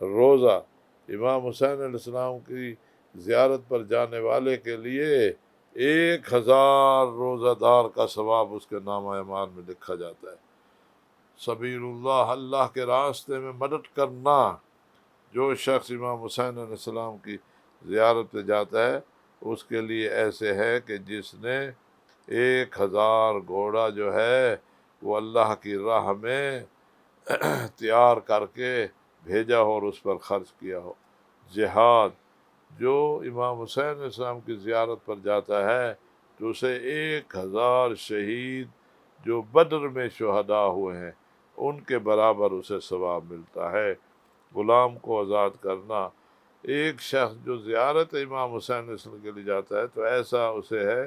روزہ، امام حسین علیہ السلام کی زیارت پر جانے والے کے لیے 1000 روزہ دار کا ثواب اس کے نامہ اعمال میں لکھا جاتا ہے۔ سبیل اللہ، اللہ کے راستے میں مدد کرنا، جو شخص امام حسین علیہ السلام کی زیارت پہ جاتا ہے اس کے لیے ایسے ہے کہ جس نے 1000 گھوڑا جو ہے وہ اللہ کی راہ میں تیار کر کے بھیجا ہو اور اس پر خرچ کیا ہو۔ جہاد، جو امام حسین علیہ السلام کی زیارت پر جاتا ہے تو اسے 1000 شہید جو بدر میں شہداء ہوئے ہیں ان کے برابر اسے ثواب ملتا ہے۔ غلام کو آزاد کرنا، ایک شخص جو زیارت امام حسین علیہ السلام کے لیے جاتا ہے تو ایسا اسے ہے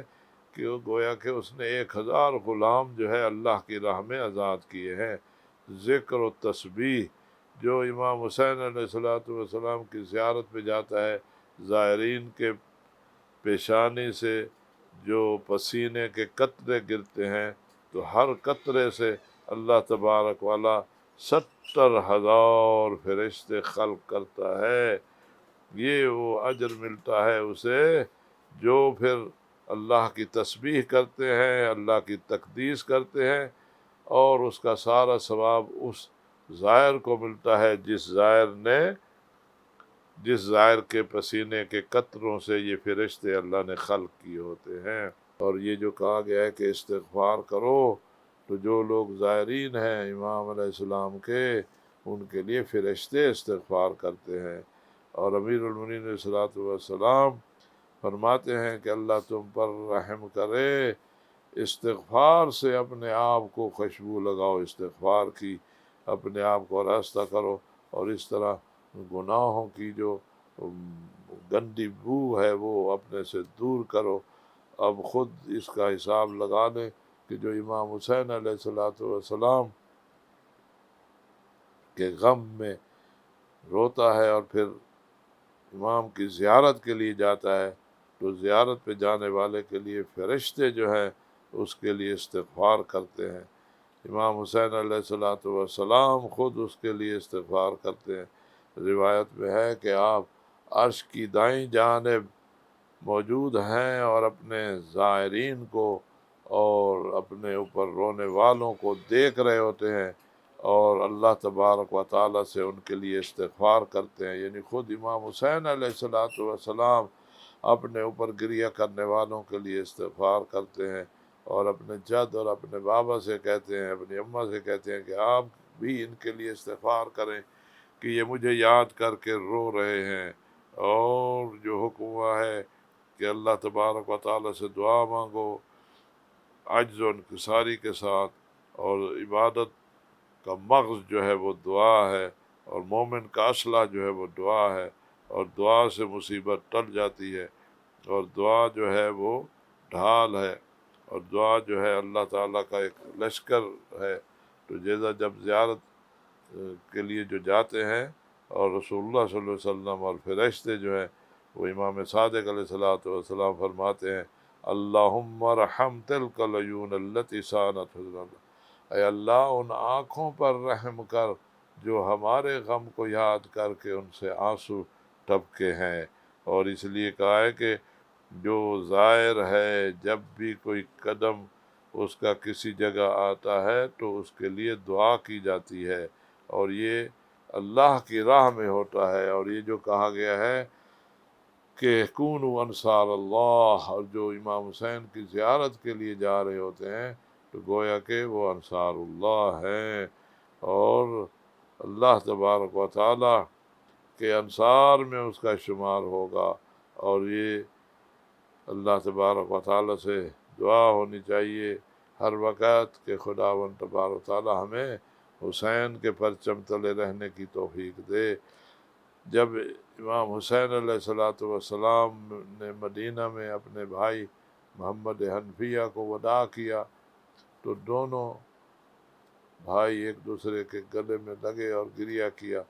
کہ وہ گویا کہ اس نے 1000 غلام جو ہے اللہ کی راہ میں آزاد کیے ہیں۔ ذکر و تسبیح، جو امام حسین علیہ السلام کی زیارت پہ جاتا ہے، زائرین کے پیشانی سے جو پسینے کے قطرے گرتے ہیں تو ہر قطرے سے اللہ تبارک والا 70,000 فرشتے خلق کرتا ہے، یہ وہ اجر ملتا ہے اسے جو پھر اللہ کی تسبیح کرتے ہیں، اللہ کی تقدیس کرتے ہیں، اور اس کا سارا ثواب اس زائر کو ملتا ہے جس زائر کے پسینے کے قطروں سے یہ فرشتے اللہ نے خلق کیے ہوتے ہیں۔ اور یہ جو کہا گیا ہے کہ استغفار کرو، تو جو لوگ زائرین ہیں امام علیہ السلام کے، ان کے لیے فرشتے استغفار کرتے ہیں، اور امیر المومنین علیہ السلام فرماتے ہیں کہ اللہ تم پر رحم کرے، استغفار سے اپنے آپ کو خوشبو لگاؤ، استغفار کی اپنے آپ کو راستہ کرو، اور اس طرح گناہوں کی جو گندی بو ہے وہ اپنے سے دور کرو۔ اب خود اس کا حساب لگا لیں کہ جو امام حسین علیہ السلام کے غم میں روتا ہے اور پھر امام کی زیارت کے لیے جاتا ہے تو زیارت پہ جانے والے کے لیے فرشتے جو ہیں اس کے لیے استغفار کرتے ہیں، امام حسین علیہ السلام خود اس کے لیے استغفار کرتے ہیں۔ روایت میں ہے کہ آپ عرش کی دائیں جانب موجود ہیں اور اپنے زائرین کو اور اپنے اوپر رونے والوں کو دیکھ رہے ہوتے ہیں، اور اللہ تبارک و تعالیٰ سے ان کے لیے استغفار کرتے ہیں. یعنی خود امام حسین علیہ السلام اپنے اوپر گریہ کرنے والوں کے لیے استغفار کرتے ہیں، اور اپنے جد اور اپنے بابا سے کہتے ہیں، اپنی اماں سے کہتے ہیں کہ آپ بھی ان کے لیے استغفار کریں کہ یہ مجھے یاد کر کے رو رہے ہیں. اور جو حکم ہوا ہے کہ اللہ تبارک و تعالیٰ سے دعا مانگو عجز و انکساری کے ساتھ، اور عبادت کا مغز جو ہے وہ دعا ہے، اور مومن کا اسلحہ جو ہے وہ دعا ہے، اور دعا سے مصیبت ٹل جاتی ہے، اور دعا جو ہے وہ ڈھال ہے، اور دعا جو ہے اللہ تعالیٰ کا ایک لشکر ہے. تو جب زیارت کے لیے جو جاتے ہیں، اور رسول اللہ صلی اللہ علیہ وسلم اور فرشتے جو ہیں وہ امام صادق علیہ السلام فرماتے ہیں اللہم رحم تلک العیون التی سانت حضر، اے اللہ ان آنکھوں پر رحم کر جو ہمارے غم کو یاد کر کے ان سے آنسو ٹپکے ہیں. اور اس لیے کہا ہے کہ جو زائر ہے جب بھی کوئی قدم اس کا کسی جگہ آتا ہے تو اس کے لیے دعا کی جاتی ہے، اور یہ اللہ کی راہ میں ہوتا ہے. اور یہ جو کہا گیا ہے کہ کونوا انصار اللہ، اور جو امام حسین کی زیارت کے لیے جا رہے ہوتے ہیں تو گویا کہ وہ انصار اللہ ہیں، اور اللہ تبارک و تعالی کے انصار میں اس کا شمار ہوگا. اور یہ اللہ تبارک و تعالی سے دعا ہونی چاہیے ہر وقت کہ خداوند تبارک و تعالی ہمیں حسین کے پرچم تلے رہنے کی توفیق دے. جب امام حسین علیہ السلام نے مدینہ میں اپنے بھائی محمد حنفیہ کو وداع کیا تو دونوں بھائی ایک دوسرے کے گلے میں لگے اور گریہ کیا.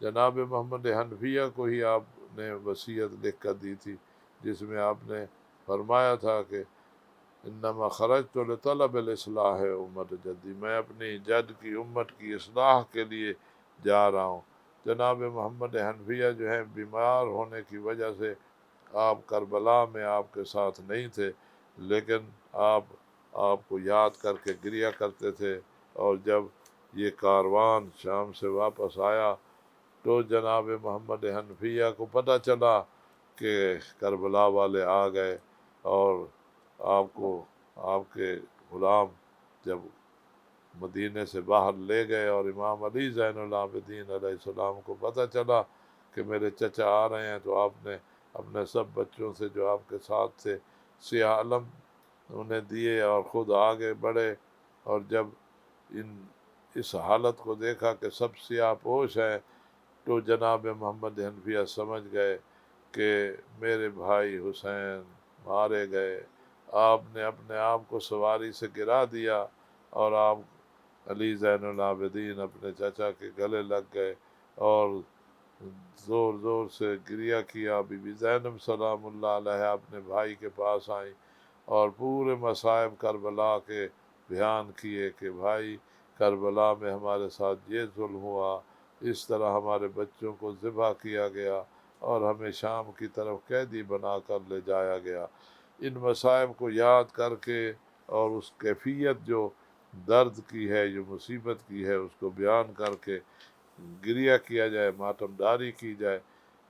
جناب محمد حنفیہ کو ہی آپ نے وصیت لکھ کر دی تھی، جس میں آپ نے فرمایا تھا کہ انما خرجت لطلب الاصلاح امت جدی، میں اپنی جد کی امت کی اصلاح کے لیے جا رہا ہوں. جناب محمد حنفیہ جو ہیں بیمار ہونے کی وجہ سے آپ کربلا میں آپ کے ساتھ نہیں تھے، لیکن آپ کو یاد کر کے گریہ کرتے تھے. اور جب یہ کاروان شام سے واپس آیا تو جناب محمد حنفیہ کو پتہ چلا کہ کربلا والے آ گئے، اور آپ کے غلام جب مدینے سے باہر لے گئے اور امام علی زین العابدین علیہ السلام کو پتہ چلا کہ میرے چچا آ رہے ہیں، تو آپ نے اپنے سب بچوں سے جو آپ کے ساتھ تھے سیاہ علم انہیں دیے اور خود آگے بڑھے. اور جب اس حالت کو دیکھا کہ سب سیاہ پوش ہیں تو جناب محمد حنفیہ سمجھ گئے کہ میرے بھائی حسین مارے گئے. آپ نے اپنے آپ کو سواری سے گرا دیا اور آپ علی زین العابدین اپنے چچا کے گلے لگ گئے اور زور زور سے گریہ کیا. بی بی زینب سلام اللہ علیہ اپنے بھائی کے پاس آئیں اور پورے مصائب کربلا کے بیان کیے کہ بھائی کربلا میں ہمارے ساتھ یہ ظلم ہوا، اس طرح ہمارے بچوں کو ذبح کیا گیا اور ہمیں شام کی طرف قیدی بنا کر لے جایا گیا. ان مصائب کو یاد کر کے اور اس کیفیت جو درد کی ہے، جو مصیبت کی ہے، اس کو بیان کر کے گریہ کیا جائے، ماتم داری کی جائے.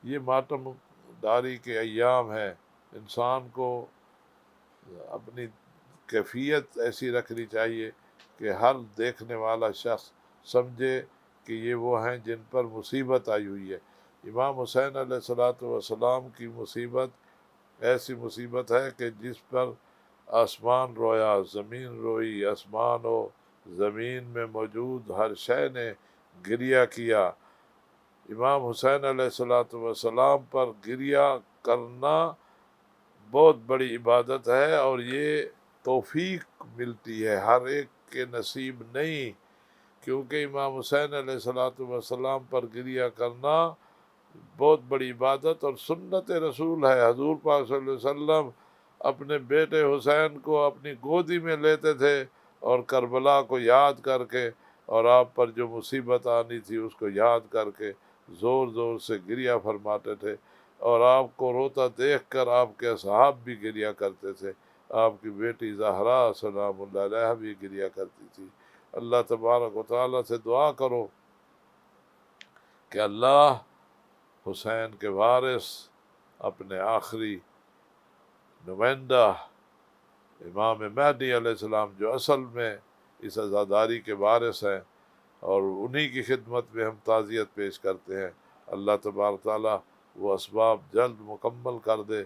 یہ ماتم داری کے ایام ہے. انسان کو اپنی کیفیت ایسی رکھنی چاہیے کہ ہر دیکھنے والا شخص سمجھے کہ یہ وہ ہیں جن پر مصیبت آئی ہوئی ہے. امام حسین علیہ السلام کی مصیبت ایسی مصیبت ہے کہ جس پر آسمان رویا، زمین روئی، آسمان و زمین میں موجود ہر شے نے گریہ کیا. امام حسین علیہ السلام پر گریہ کرنا بہت بڑی عبادت ہے، اور یہ توفیق ملتی ہے، ہر ایک کے نصیب نہیں. کیونکہ امام حسین علیہ السلام پر گریہ کرنا بہت بڑی عبادت اور سنت رسول ہے. حضور پاک صلی اللہ علیہ وسلم اپنے بیٹے حسین کو اپنی گودی میں لیتے تھے اور کربلا کو یاد کر کے اور آپ پر جو مصیبت آنی تھی اس کو یاد کر کے زور زور سے گریہ فرماتے تھے. اور آپ کو روتا دیکھ کر آپ کے اصحاب بھی گریہ کرتے تھے. آپ کی بیٹی زہرا سلام اللہ علیہ بھی گریہ کرتی تھی. اللہ تبارک و تعالیٰ سے دعا کرو کہ اللہ حسین کے وارث اپنے آخری نمائندہ امام مہدی علیہ السلام جو اصل میں اس عزاداری کے وارث ہیں اور انہی کی خدمت میں ہم تعزیت پیش کرتے ہیں، اللہ تبارک تعالیٰ وہ اسباب جلد مکمل کر دے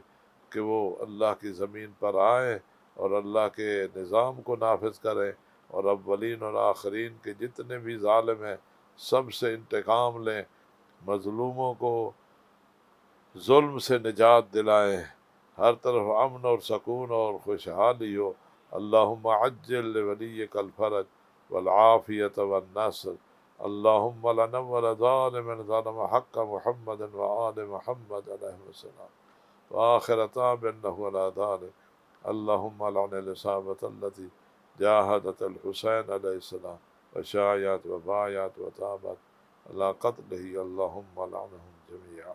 کہ وہ اللہ کی زمین پر آئیں اور اللہ کے نظام کو نافذ کریں اور اولین اور آخرین کے جتنے بھی ظالم ہیں سب سے انتقام لیں، مظلوموں کو ظلم سے نجات دلائیں، ہر طرف امن اور سکون اور خوشحالی ہو۔ اللہم عجل لولیک الفرج والعافیت والنصر، اللہم لنا ولظالم ظلم حق محمد وآل محمد علیہ السلام، وآخر طاب انہو علی ذالک، اللہم لعن الإصابة التي جاہدت الحسین علیہ السلام وشایعت وبایعت وتابت علی قتلہ، اللہم لعنہم جميعا۔